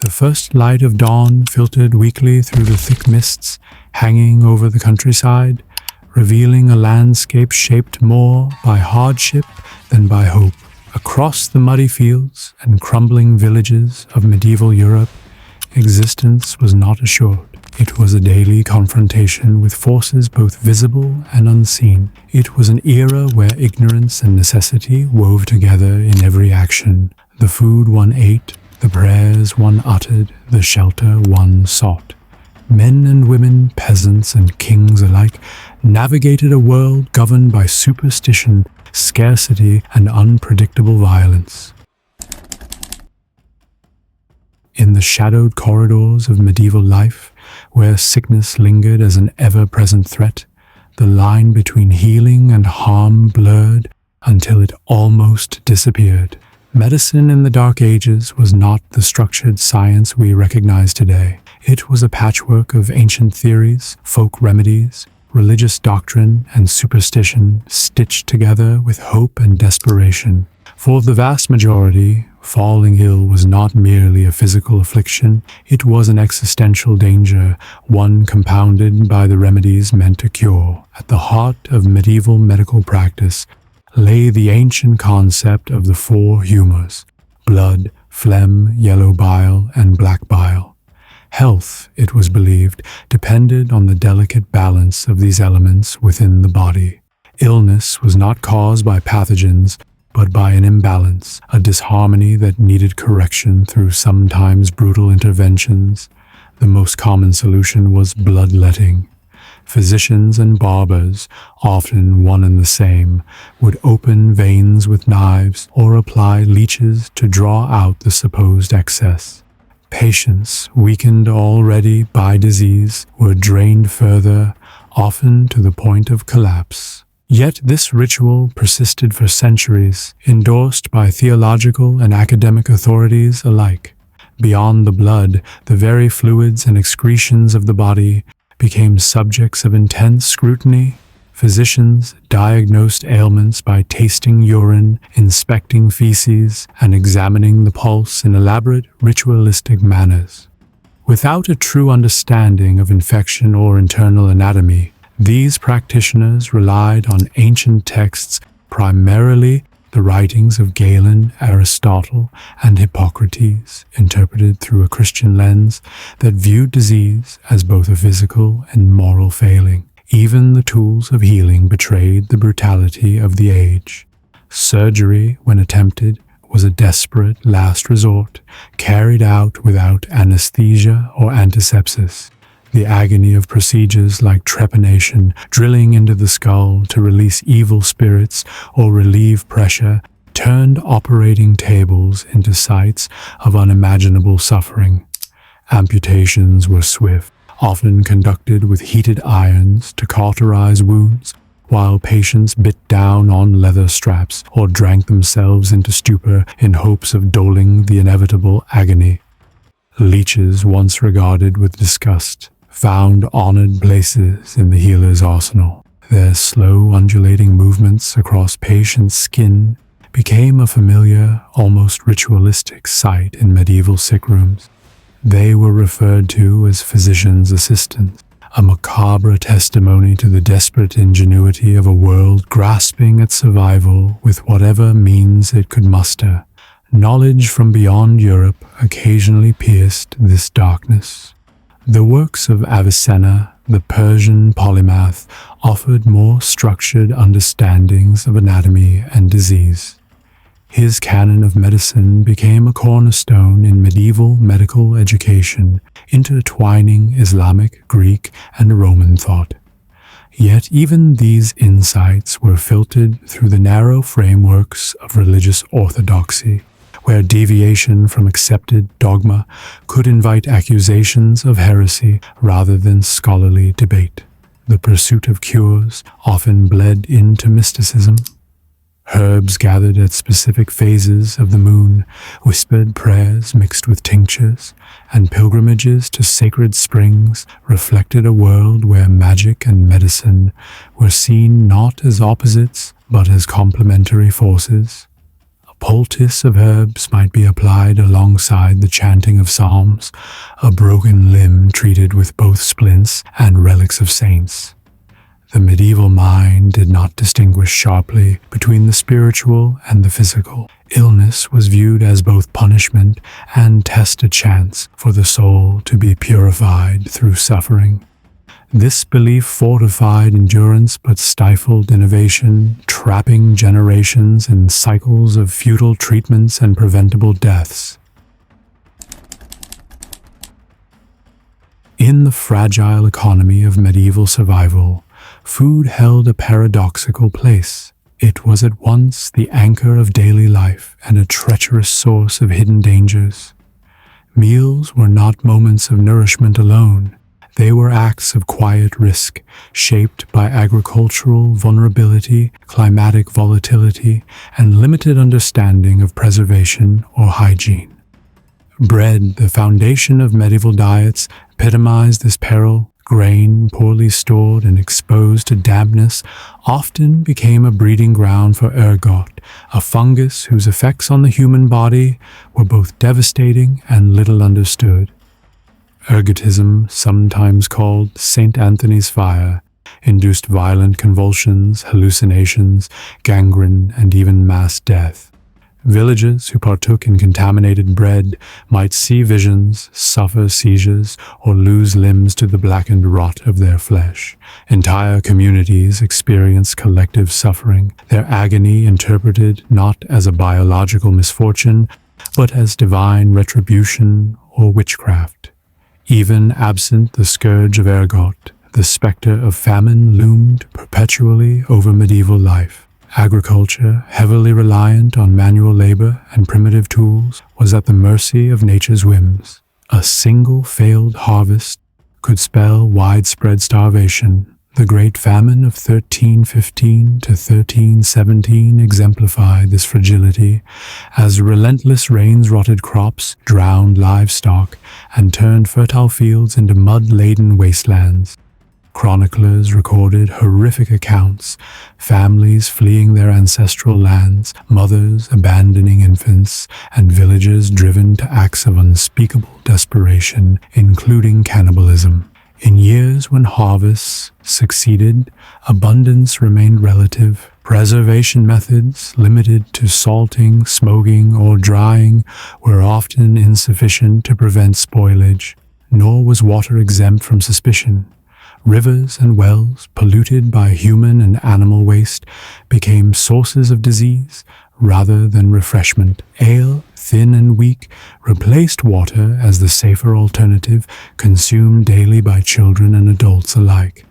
The first light of dawn filtered weakly through the thick mists hanging over the countryside, revealing a landscape shaped more by hardship than by hope. Across the muddy fields and crumbling villages of medieval Europe, existence was not assured. It was a daily confrontation with forces both visible and unseen. It was an era where ignorance and necessity wove together in every action. The food one ate, the prayers one uttered, the shelter one sought. Men and women, peasants and kings alike, navigated a world governed by superstition, scarcity, and unpredictable violence. In the shadowed corridors of medieval life, where sickness lingered as an ever-present threat, the line between healing and harm blurred until it almost disappeared. Medicine in the Dark Ages was not the structured science we recognize today. It was a patchwork of ancient theories, folk remedies, religious doctrine, and superstition stitched together with hope and desperation. For the vast majority, falling ill was not merely a physical affliction, it was an existential danger, one compounded by the remedies meant to cure. At the heart of medieval medical practice lay the ancient concept of the four humours: blood, phlegm, yellow bile, and black bile. Health, it was believed, depended on the delicate balance of these elements within the body. Illness was not caused by pathogens, but by an imbalance, a disharmony that needed correction through sometimes brutal interventions. The most common solution was bloodletting. Physicians and barbers, often one and the same, would open veins with knives or apply leeches to draw out the supposed excess. Patients, weakened already by disease, were drained further, often to the point of collapse. Yet this ritual persisted for centuries, endorsed by theological and academic authorities alike. Beyond the blood, the very fluids and excretions of the body became subjects of intense scrutiny. Physicians diagnosed ailments by tasting urine, inspecting feces, and examining the pulse in elaborate ritualistic manners. Without a true understanding of infection or internal anatomy, these practitioners relied on ancient texts, primarily the writings of Galen, Aristotle, and Hippocrates, interpreted through a Christian lens that viewed disease as both a physical and moral failing. Even the tools of healing betrayed the brutality of the age. Surgery, when attempted, was a desperate last resort, carried out without anesthesia or antisepsis. The agony of procedures like trepanation, drilling into the skull to release evil spirits or relieve pressure, turned operating tables into sites of unimaginable suffering. Amputations were swift, often conducted with heated irons to cauterize wounds, while patients bit down on leather straps or drank themselves into stupor in hopes of dulling the inevitable agony. Leeches, once regarded with disgust, found honored places in the healer's arsenal. Their slow, undulating movements across patients' skin became a familiar, almost ritualistic sight in medieval sick rooms. They were referred to as physician's assistants, a macabre testimony to the desperate ingenuity of a world grasping at survival with whatever means it could muster. Knowledge from beyond Europe occasionally pierced this darkness. The works of Avicenna, the Persian polymath, offered more structured understandings of anatomy and disease. His canon of medicine became a cornerstone in medieval medical education, intertwining Islamic, Greek, and Roman thought. Yet even these insights were filtered through the narrow frameworks of religious orthodoxy, where deviation from accepted dogma could invite accusations of heresy rather than scholarly debate. The pursuit of cures often bled into mysticism. Herbs gathered at specific phases of the moon, whispered prayers mixed with tinctures, and pilgrimages to sacred springs reflected a world where magic and medicine were seen not as opposites but as complementary forces. A poultice of herbs might be applied alongside the chanting of psalms, a broken limb treated with both splints and relics of saints. The medieval mind did not distinguish sharply between the spiritual and the physical. Illness was viewed as both punishment and tested chance for the soul to be purified through suffering. This belief fortified endurance but stifled innovation, trapping generations in cycles of futile treatments and preventable deaths. In the fragile economy of medieval survival, food held a paradoxical place. It was at once the anchor of daily life and a treacherous source of hidden dangers. Meals were not moments of nourishment alone. They were acts of quiet risk, shaped by agricultural vulnerability, climatic volatility, and limited understanding of preservation or hygiene. Bread, the foundation of medieval diets, epitomized this peril. Grain, poorly stored and exposed to dampness, often became a breeding ground for ergot, a fungus whose effects on the human body were both devastating and little understood. Ergotism, sometimes called St. Anthony's fire, induced violent convulsions, hallucinations, gangrene, and even mass death. Villagers who partook in contaminated bread might see visions, suffer seizures, or lose limbs to the blackened rot of their flesh. Entire communities experienced collective suffering, their agony interpreted not as a biological misfortune, but as divine retribution or witchcraft. Even absent the scourge of ergot, the specter of famine loomed perpetually over medieval life. Agriculture, heavily reliant on manual labor and primitive tools, was at the mercy of nature's whims. A single failed harvest could spell widespread starvation. The Great Famine of 1315 to 1317 exemplified this fragility, as relentless rains rotted crops, drowned livestock, and turned fertile fields into mud-laden wastelands. Chroniclers recorded horrific accounts, families fleeing their ancestral lands, mothers abandoning infants, and villagers driven to acts of unspeakable desperation, including cannibalism. In years when harvests succeeded, abundance remained relative. Preservation methods, limited to salting, smoking, or drying, were often insufficient to prevent spoilage, nor was water exempt from suspicion. Rivers and wells, polluted by human and animal waste, became sources of disease rather than refreshment. Ale, thin and weak, replaced water as the safer alternative, consumed daily by children and adults alike.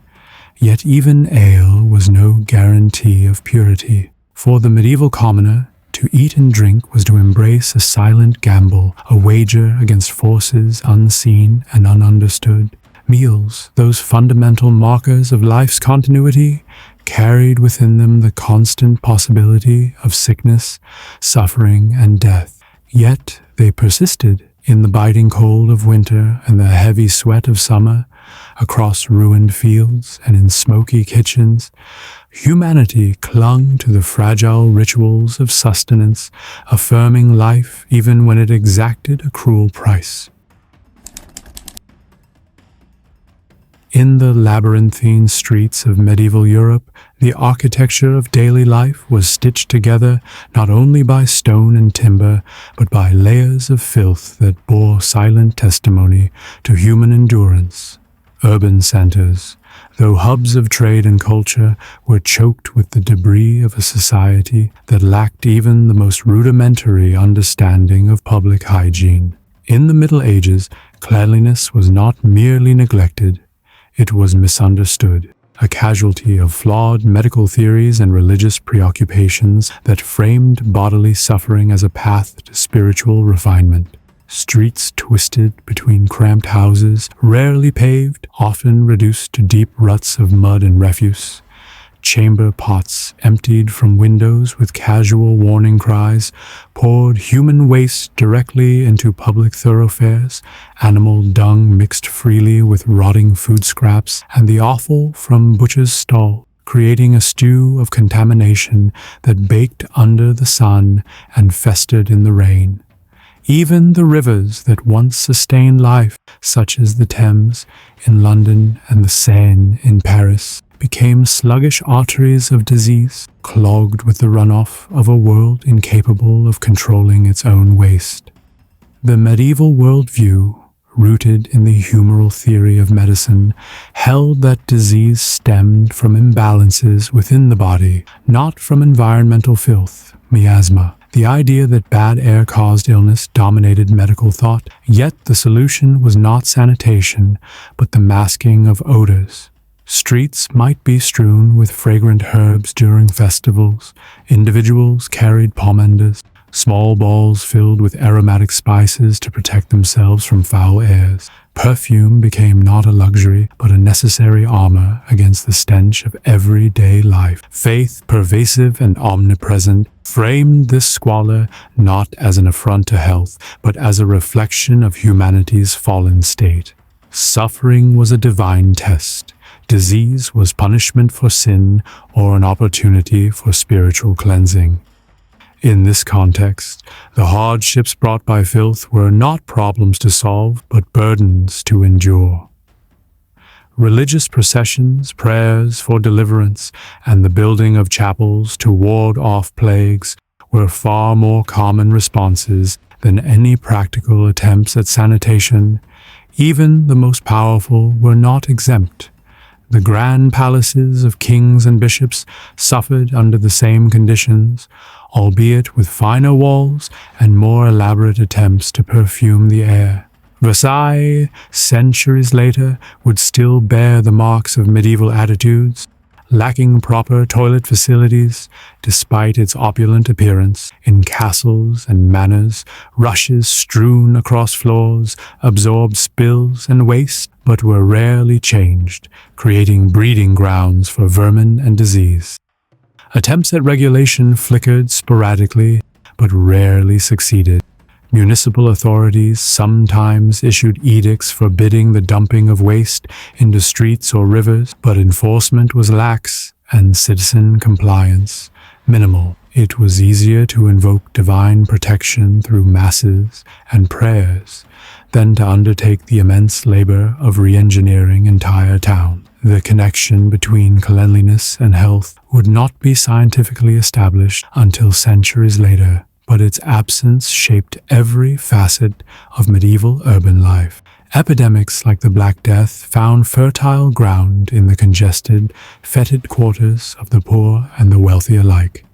Yet even ale was no guarantee of purity. For the medieval commoner, to eat and drink was to embrace a silent gamble, a wager against forces unseen and ununderstood. Meals, those fundamental markers of life's continuity, carried within them the constant possibility of sickness, suffering, and death. Yet they persisted in the biting cold of winter and the heavy sweat of summer, across ruined fields and in smoky kitchens. Humanity clung to the fragile rituals of sustenance, affirming life even when it exacted a cruel price. In the labyrinthine streets of medieval Europe, the architecture of daily life was stitched together not only by stone and timber, but by layers of filth that bore silent testimony to human endurance. Urban centers, though hubs of trade and culture, were choked with the debris of a society that lacked even the most rudimentary understanding of public hygiene. In the Middle Ages, cleanliness was not merely neglected, it was misunderstood, a casualty of flawed medical theories and religious preoccupations that framed bodily suffering as a path to spiritual refinement. Streets twisted between cramped houses, rarely paved, often reduced to deep ruts of mud and refuse. Chamber pots emptied from windows with casual warning cries poured human waste directly into public thoroughfares, animal dung mixed freely with rotting food scraps, and the offal from butcher's stall creating a stew of contamination that baked under the sun and festered in the rain. Even the rivers that once sustained life, such as the Thames in London and the Seine in Paris, became sluggish arteries of disease, clogged with the runoff of a world incapable of controlling its own waste. The medieval worldview, rooted in the humoral theory of medicine, held that disease stemmed from imbalances within the body, not from environmental filth, miasma. The idea that bad air caused illness dominated medical thought, yet the solution was not sanitation, but the masking of odors. Streets might be strewn with fragrant herbs during festivals. Individuals carried pomanders, small balls filled with aromatic spices to protect themselves from foul airs. Perfume became not a luxury, but a necessary armor against the stench of everyday life. Faith, pervasive and omnipresent, framed this squalor not as an affront to health, but as a reflection of humanity's fallen state. Suffering was a divine test. Disease was punishment for sin or an opportunity for spiritual cleansing. In this context, the hardships brought by filth were not problems to solve, but burdens to endure. Religious processions, prayers for deliverance, and the building of chapels to ward off plagues were far more common responses than any practical attempts at sanitation. Even the most powerful were not exempt. The grand palaces of kings and bishops suffered under the same conditions, albeit with finer walls and more elaborate attempts to perfume the air. Versailles, centuries later, would still bear the marks of medieval attitudes, lacking proper toilet facilities, despite its opulent appearance. In castles and manors, rushes strewn across floors absorbed spills and waste, but were rarely changed, creating breeding grounds for vermin and disease. Attempts at regulation flickered sporadically, but rarely succeeded. Municipal authorities sometimes issued edicts forbidding the dumping of waste into streets or rivers, but enforcement was lax and citizen compliance minimal. It was easier to invoke divine protection through masses and prayers than to undertake the immense labor of re-engineering entire towns. The connection between cleanliness and health would not be scientifically established until centuries later, but its absence shaped every facet of medieval urban life. Epidemics like the Black Death found fertile ground in the congested, fetid quarters of the poor and the wealthy alike,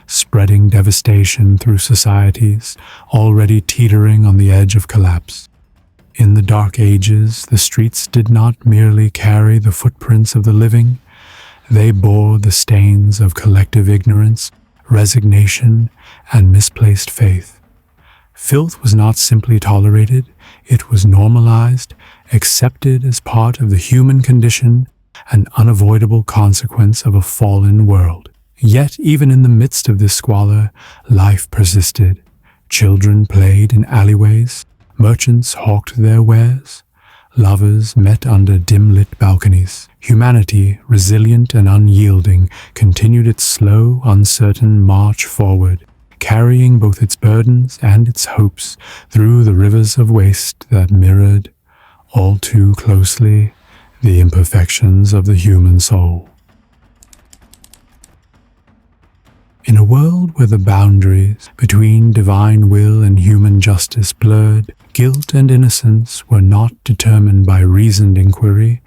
spreading devastation through societies already teetering on the edge of collapse. In the Dark Ages, the streets did not merely carry the footprints of the living, they bore the stains of collective ignorance, resignation, and misplaced faith. Filth was not simply tolerated, it was normalized, accepted as part of the human condition, an unavoidable consequence of a fallen world. Yet, even in the midst of this squalor, life persisted. Children played in alleyways, merchants hawked their wares, lovers met under dim-lit balconies. Humanity, resilient and unyielding, continued its slow, uncertain march forward, carrying both its burdens and its hopes through the rivers of waste that mirrored, all too closely, the imperfections of the human soul. In a world where the boundaries between divine will and human justice blurred, guilt and innocence were not determined by reasoned inquiry,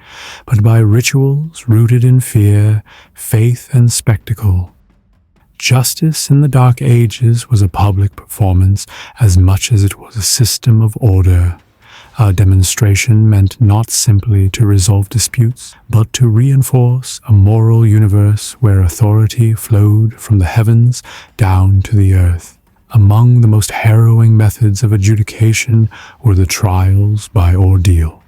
but by rituals rooted in fear, faith, and spectacle. Justice in the Dark Ages was a public performance as much as it was a system of order. Our demonstration meant not simply to resolve disputes, but to reinforce a moral universe where authority flowed from the heavens down to the earth. Among the most harrowing methods of adjudication were the trials by ordeal.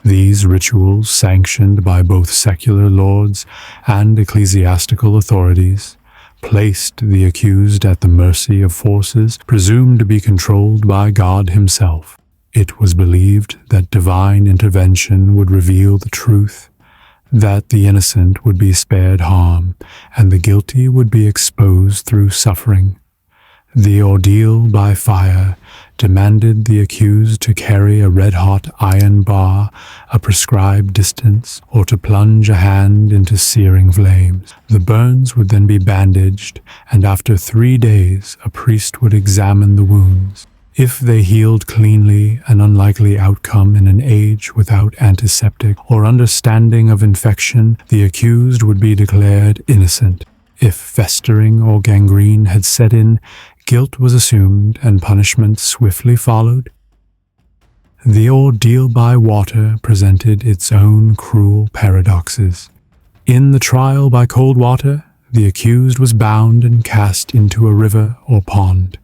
These rituals, sanctioned by both secular lords and ecclesiastical authorities, placed the accused at the mercy of forces presumed to be controlled by God himself. It was believed that divine intervention would reveal the truth, that the innocent would be spared harm, and the guilty would be exposed through suffering. The ordeal by fire demanded the accused to carry a red-hot iron bar a prescribed distance, or to plunge a hand into searing flames. The burns would then be bandaged, and after 3 days a priest would examine the wounds. If they healed cleanly, an unlikely outcome in an age without antiseptic or understanding of infection, the accused would be declared innocent. If festering or gangrene had set in, guilt was assumed and punishment swiftly followed. The ordeal by water presented its own cruel paradoxes. In the trial by cold water, the accused was bound and cast into a river or pond.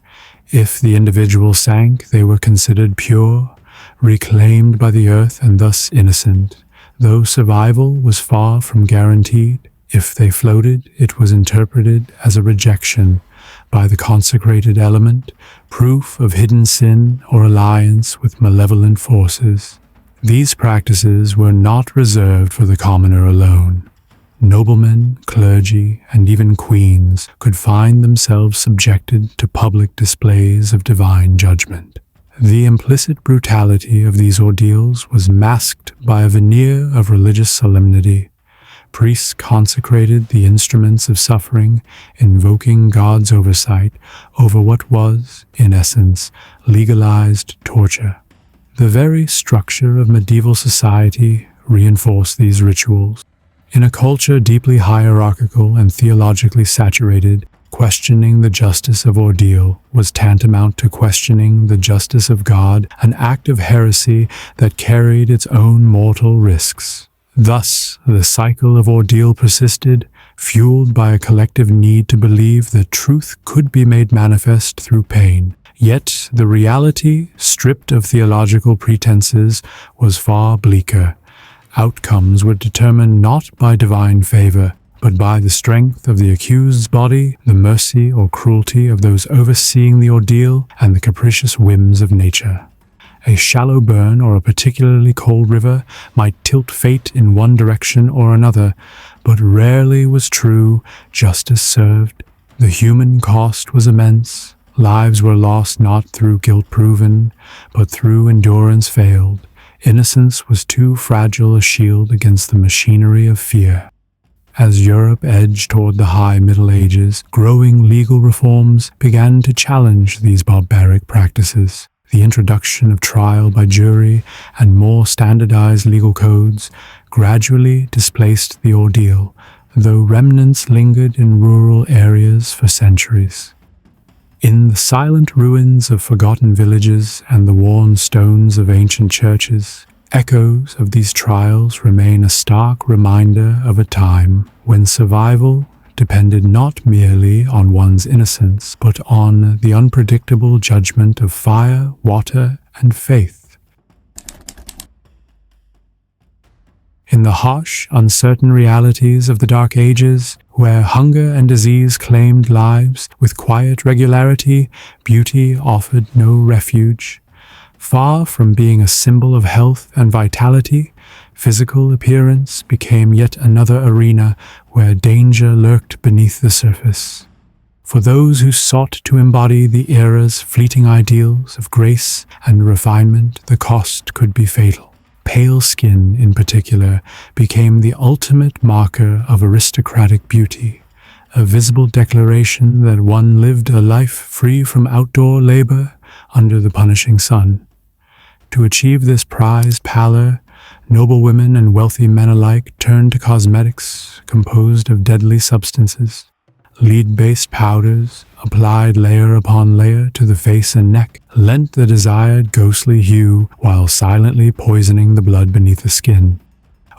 If the individual sank, they were considered pure, reclaimed by the earth and thus innocent, though survival was far from guaranteed. If they floated, it was interpreted as a rejection by the consecrated element, proof of hidden sin or alliance with malevolent forces. These practices were not reserved for the commoner alone. Noblemen, clergy, and even queens could find themselves subjected to public displays of divine judgment. The implicit brutality of these ordeals was masked by a veneer of religious solemnity. Priests consecrated the instruments of suffering, invoking God's oversight over what was, in essence, legalized torture. The very structure of medieval society reinforced these rituals. In a culture deeply hierarchical and theologically saturated, questioning the justice of ordeal was tantamount to questioning the justice of God, an act of heresy that carried its own mortal risks. Thus, the cycle of ordeal persisted, fueled by a collective need to believe that truth could be made manifest through pain. Yet, the reality, stripped of theological pretenses, was far bleaker. Outcomes were determined not by divine favor, but by the strength of the accused's body, the mercy or cruelty of those overseeing the ordeal, and the capricious whims of nature. A shallow burn or a particularly cold river might tilt fate in one direction or another, but rarely was true justice served. The human cost was immense. Lives were lost not through guilt proven, but through endurance failed. Innocence was too fragile a shield against the machinery of fear. As Europe edged toward the high Middle Ages, growing legal reforms began to challenge these barbaric practices. The introduction of trial by jury and more standardized legal codes gradually displaced the ordeal, though remnants lingered in rural areas for centuries. In the silent ruins of forgotten villages and the worn stones of ancient churches, echoes of these trials remain a stark reminder of a time when survival depended not merely on one's innocence, but on the unpredictable judgment of fire, water, and faith. In the harsh, uncertain realities of the Dark Ages, where hunger and disease claimed lives with quiet regularity, beauty offered no refuge. Far from being a symbol of health and vitality, physical appearance became yet another arena where danger lurked beneath the surface. For those who sought to embody the era's fleeting ideals of grace and refinement, the cost could be fatal. Pale skin, in particular, became the ultimate marker of aristocratic beauty, a visible declaration that one lived a life free from outdoor labor under the punishing sun. To achieve this prized pallor, noble women and wealthy men alike turned to cosmetics composed of deadly substances. Lead-based powders, applied layer upon layer to the face and neck, lent the desired ghostly hue while silently poisoning the blood beneath the skin.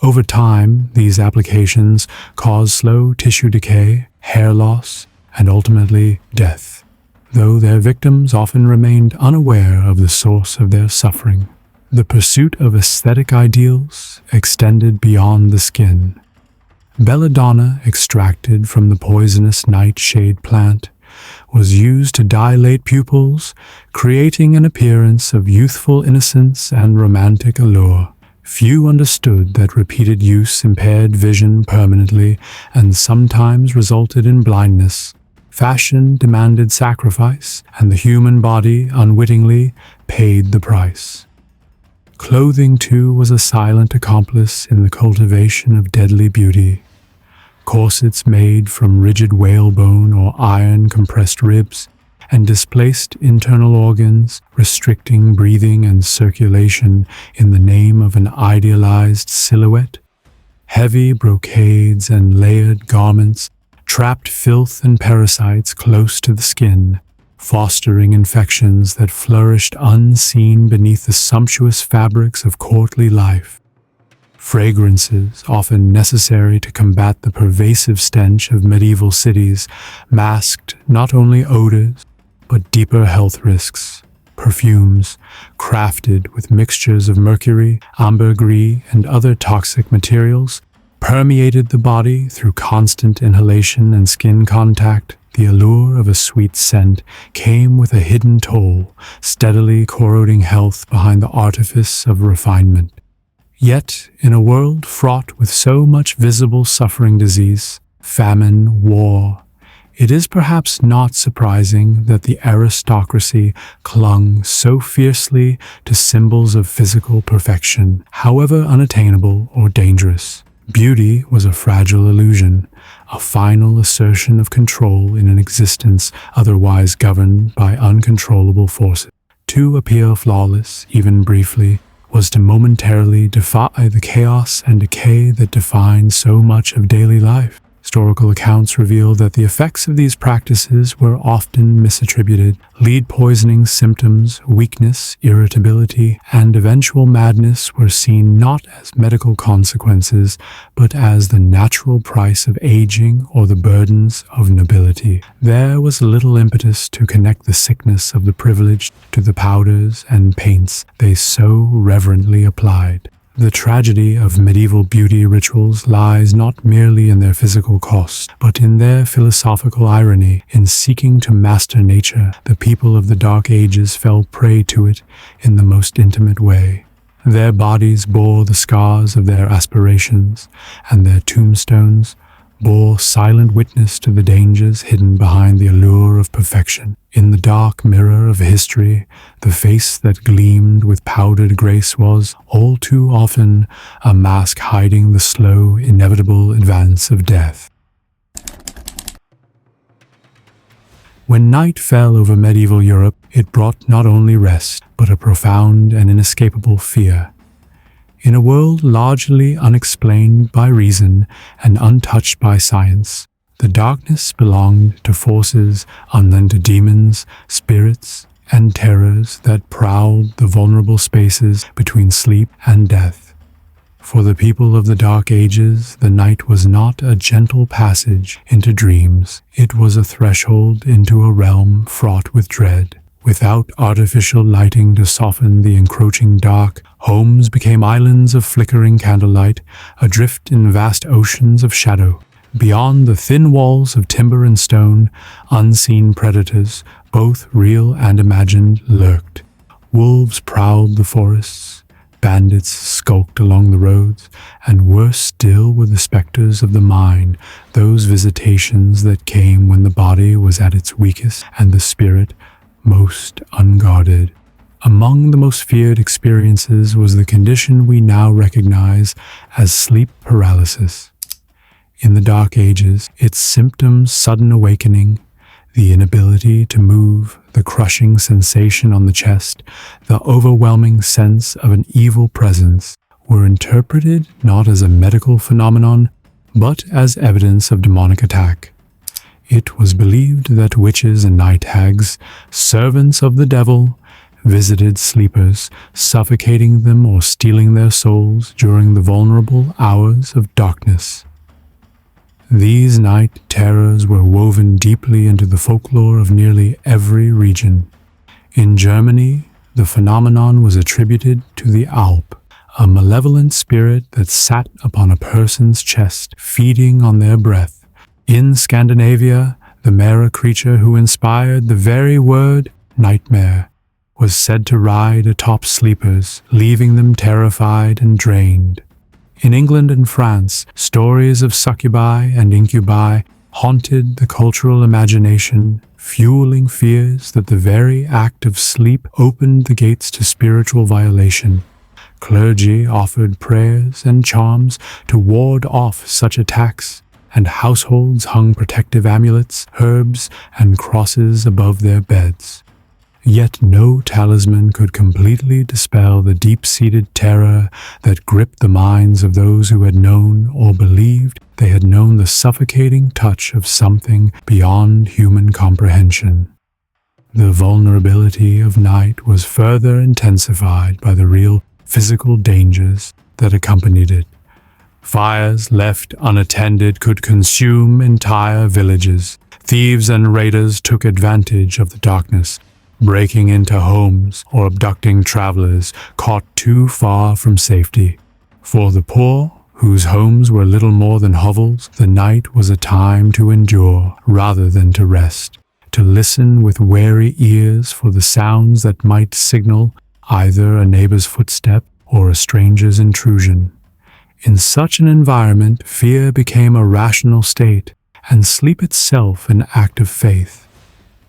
Over time, these applications caused slow tissue decay, hair loss, and ultimately death, though their victims often remained unaware of the source of their suffering. The pursuit of aesthetic ideals extended beyond the skin. Belladonna, extracted from the poisonous nightshade plant, was used to dilate pupils, creating an appearance of youthful innocence and romantic allure. Few understood that repeated use impaired vision permanently and sometimes resulted in blindness. Fashion demanded sacrifice, and the human body unwittingly paid the price. Clothing, too, was a silent accomplice in the cultivation of deadly beauty. Corsets made from rigid whalebone or iron-compressed ribs and displaced internal organs, restricting breathing and circulation in the name of an idealized silhouette. Heavy brocades and layered garments trapped filth and parasites close to the skin, fostering infections that flourished unseen beneath the sumptuous fabrics of courtly life. Fragrances, often necessary to combat the pervasive stench of medieval cities, masked not only odors, but deeper health risks. Perfumes, crafted with mixtures of mercury, ambergris, and other toxic materials, permeated the body through constant inhalation and skin contact. The allure of a sweet scent came with a hidden toll, steadily corroding health behind the artifice of refinement. Yet, in a world fraught with so much visible suffering, disease, famine, war, it is perhaps not surprising that the aristocracy clung so fiercely to symbols of physical perfection, however unattainable or dangerous. Beauty was a fragile illusion, a final assertion of control in an existence otherwise governed by uncontrollable forces. To appear flawless, even briefly, was to momentarily defy the chaos and decay that defined so much of daily life. Historical accounts reveal that the effects of these practices were often misattributed. Lead poisoning symptoms, weakness, irritability, and eventual madness were seen not as medical consequences, but as the natural price of aging or the burdens of nobility. There was little impetus to connect the sickness of the privileged to the powders and paints they so reverently applied. The tragedy of medieval beauty rituals lies not merely in their physical cost, but in their philosophical irony. In seeking to master nature, the people of the Dark Ages fell prey to it in the most intimate way. Their bodies bore the scars of their aspirations, and their tombstones bore silent witness to the dangers hidden behind the allure of perfection. In the dark mirror of history, the face that gleamed with powdered grace was, all too often, a mask hiding the slow, inevitable advance of death. When night fell over medieval Europe, it brought not only rest, but a profound and inescapable fear. In a world largely unexplained by reason and untouched by science, the darkness belonged to forces unknown to demons, spirits, and terrors that prowled the vulnerable spaces between sleep and death. For the people of the Dark Ages, the night was not a gentle passage into dreams. It was a threshold into a realm fraught with dread. Without artificial lighting to soften the encroaching dark, homes became islands of flickering candlelight, adrift in vast oceans of shadow. Beyond the thin walls of timber and stone, unseen predators, both real and imagined, lurked. Wolves prowled the forests, bandits skulked along the roads, and worse still were the specters of the mind, those visitations that came when the body was at its weakest and the spirit most unguarded. Among the most feared experiences was the condition we now recognize as sleep paralysis. In the Dark Ages, its symptoms, sudden awakening, the inability to move, the crushing sensation on the chest, the overwhelming sense of an evil presence, were interpreted not as a medical phenomenon, but as evidence of demonic attack. It was believed that witches and night hags, servants of the devil, visited sleepers, suffocating them or stealing their souls during the vulnerable hours of darkness. These night terrors were woven deeply into the folklore of nearly every region. In Germany, the phenomenon was attributed to the Alp, a malevolent spirit that sat upon a person's chest, feeding on their breath. In Scandinavia, the Mara creature who inspired the very word nightmare was said to ride atop sleepers, leaving them terrified and drained. In England and France, stories of succubi and incubi haunted the cultural imagination, fueling fears that the very act of sleep opened the gates to spiritual violation. Clergy offered prayers and charms to ward off such attacks, and households hung protective amulets, herbs, and crosses above their beds. Yet no talisman could completely dispel the deep-seated terror that gripped the minds of those who had known or believed they had known the suffocating touch of something beyond human comprehension. The vulnerability of night was further intensified by the real physical dangers that accompanied it. Fires left unattended could consume entire villages. Thieves and raiders took advantage of the darkness, breaking into homes or abducting travelers caught too far from safety. For the poor, whose homes were little more than hovels, the night was a time to endure rather than to rest, to listen with wary ears for the sounds that might signal either a neighbor's footstep or a stranger's intrusion. In such an environment, fear became a rational state, and sleep itself an act of faith.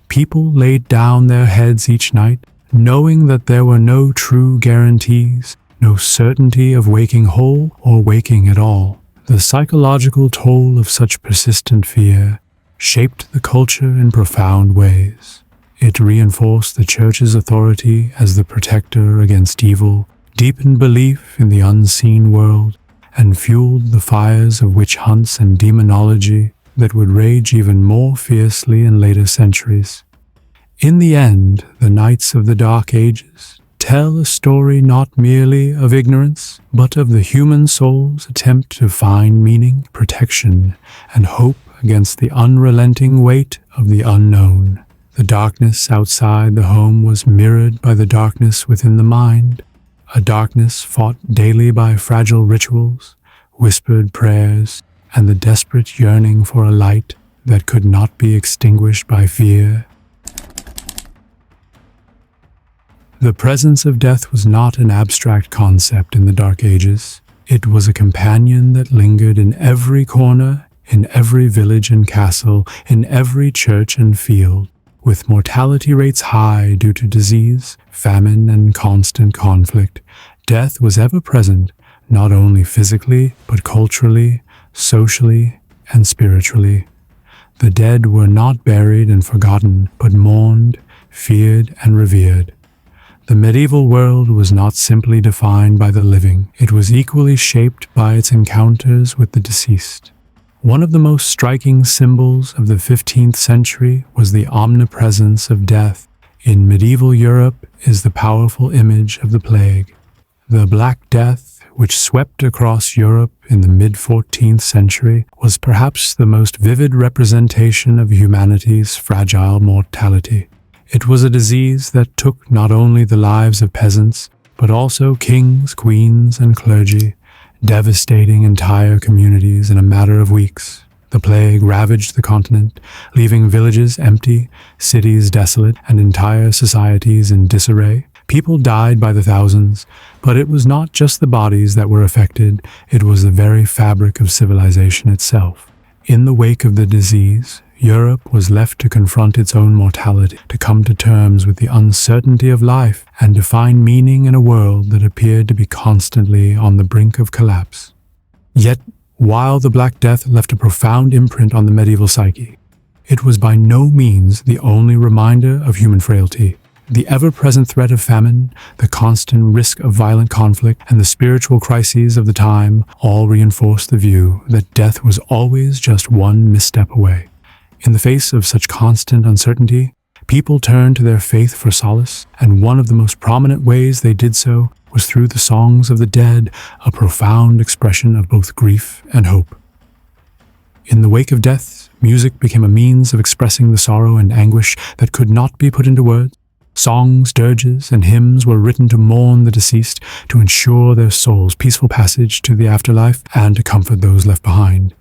People laid down their heads each night, knowing that there were no true guarantees, no certainty of waking whole or waking at all. The psychological toll of such persistent fear shaped the culture in profound ways. It reinforced the Church's authority as the protector against evil, deepened belief in the unseen world, and fueled the fires of witch hunts and demonology that would rage even more fiercely in later centuries. In the end, the Knights of the Dark Ages tell a story not merely of ignorance, but of the human soul's attempt to find meaning, protection, and hope against the unrelenting weight of the unknown. The darkness outside the home was mirrored by the darkness within the mind, a darkness fought daily by fragile rituals, whispered prayers, and the desperate yearning for a light that could not be extinguished by fear. The presence of death was not an abstract concept in the Dark Ages. It was a companion that lingered in every corner, in every village and castle, in every church and field. With mortality rates high due to disease, famine, and constant conflict, death was ever present, not only physically, but culturally, socially, and spiritually. The dead were not buried and forgotten, but mourned, feared, and revered. The medieval world was not simply defined by the living, it was equally shaped by its encounters with the deceased. One of the most striking symbols of the 15th century was the omnipresence of death. In medieval Europe is the powerful image of the plague. The Black Death, which swept across Europe in the mid-14th century, was perhaps the most vivid representation of humanity's fragile mortality. It was a disease that took not only the lives of peasants, but also kings, queens, and clergy, devastating entire communities in a matter of weeks. The plague ravaged the continent, leaving villages empty, cities desolate, and entire societies in disarray. People died by the thousands, but it was not just the bodies that were affected, it was the very fabric of civilization itself. In the wake of the disease, Europe was left to confront its own mortality, to come to terms with the uncertainty of life, and to find meaning in a world that appeared to be constantly on the brink of collapse. Yet, while the Black Death left a profound imprint on the medieval psyche, it was by no means the only reminder of human frailty. The ever-present threat of famine, the constant risk of violent conflict, and the spiritual crises of the time all reinforced the view that death was always just one misstep away. In the face of such constant uncertainty, people turned to their faith for solace, and one of the most prominent ways they did so was through the songs of the dead, a profound expression of both grief and hope. In the wake of death, music became a means of expressing the sorrow and anguish that could not be put into words. Songs, dirges, and hymns were written to mourn the deceased, to ensure their souls' peaceful passage to the afterlife, and to comfort those left behind.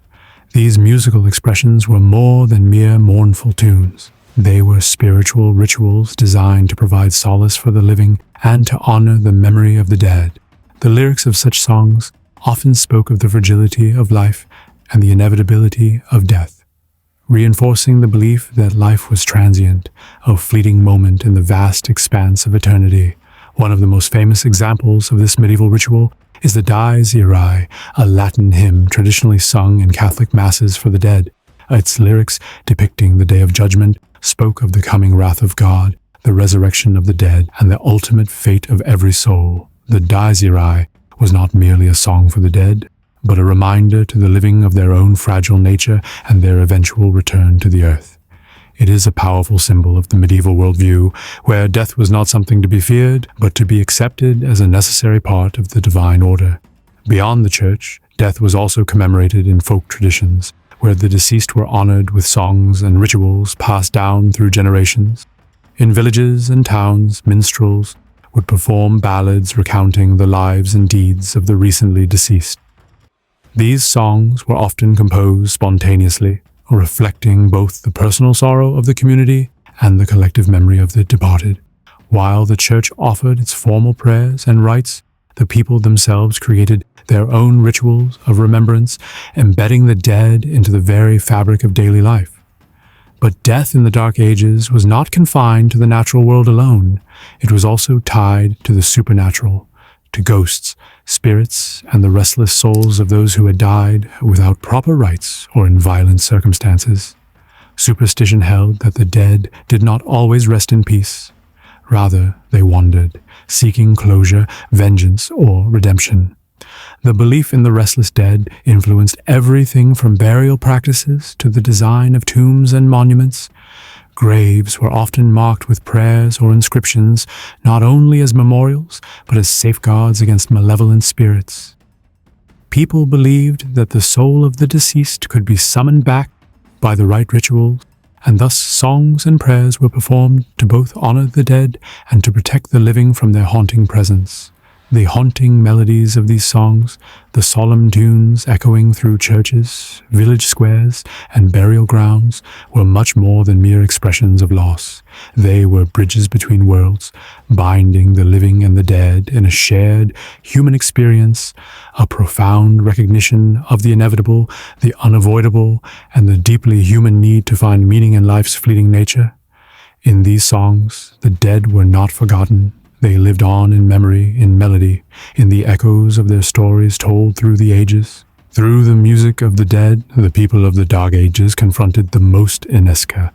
These musical expressions were more than mere mournful tunes. They were spiritual rituals designed to provide solace for the living and to honor the memory of the dead. The lyrics of such songs often spoke of the fragility of life and the inevitability of death, reinforcing the belief that life was transient, a fleeting moment in the vast expanse of eternity. One of the most famous examples of this medieval ritual is the Dies Irae, a Latin hymn traditionally sung in Catholic masses for the dead. Its lyrics, depicting the Day of Judgment, spoke of the coming wrath of God, the resurrection of the dead, and the ultimate fate of every soul. The Dies Irae was not merely a song for the dead, but a reminder to the living of their own fragile nature and their eventual return to the earth. It is a powerful symbol of the medieval worldview, where death was not something to be feared, but to be accepted as a necessary part of the divine order. Beyond the church, death was also commemorated in folk traditions, where the deceased were honored with songs and rituals passed down through generations. In villages and towns, minstrels would perform ballads recounting the lives and deeds of the recently deceased. These songs were often composed spontaneously, reflecting both the personal sorrow of the community and the collective memory of the departed. While the church offered its formal prayers and rites, the people themselves created their own rituals of remembrance, embedding the dead into the very fabric of daily life. But death in the Dark Ages was not confined to the natural world alone. It was also tied to the supernatural, to ghosts, spirits, and the restless souls of those who had died without proper rites or in violent circumstances. Superstition held that the dead did not always rest in peace. Rather, they wandered, seeking closure, vengeance, or redemption. The belief in the restless dead influenced everything from burial practices to the design of tombs and monuments. Graves were often marked with prayers or inscriptions, not only as memorials, but as safeguards against malevolent spirits. People believed that the soul of the deceased could be summoned back by the right rituals, and thus songs and prayers were performed to both honor the dead and to protect the living from their haunting presence. The haunting melodies of these songs, the solemn tunes echoing through churches, village squares, and burial grounds, were much more than mere expressions of loss. They were bridges between worlds, binding the living and the dead in a shared human experience, a profound recognition of the inevitable, the unavoidable, and the deeply human need to find meaning in life's fleeting nature. In these songs, the dead were not forgotten. They lived on in memory, in melody, in the echoes of their stories told through the ages. Through the music of the dead, the people of the Dark Ages confronted the most inesca,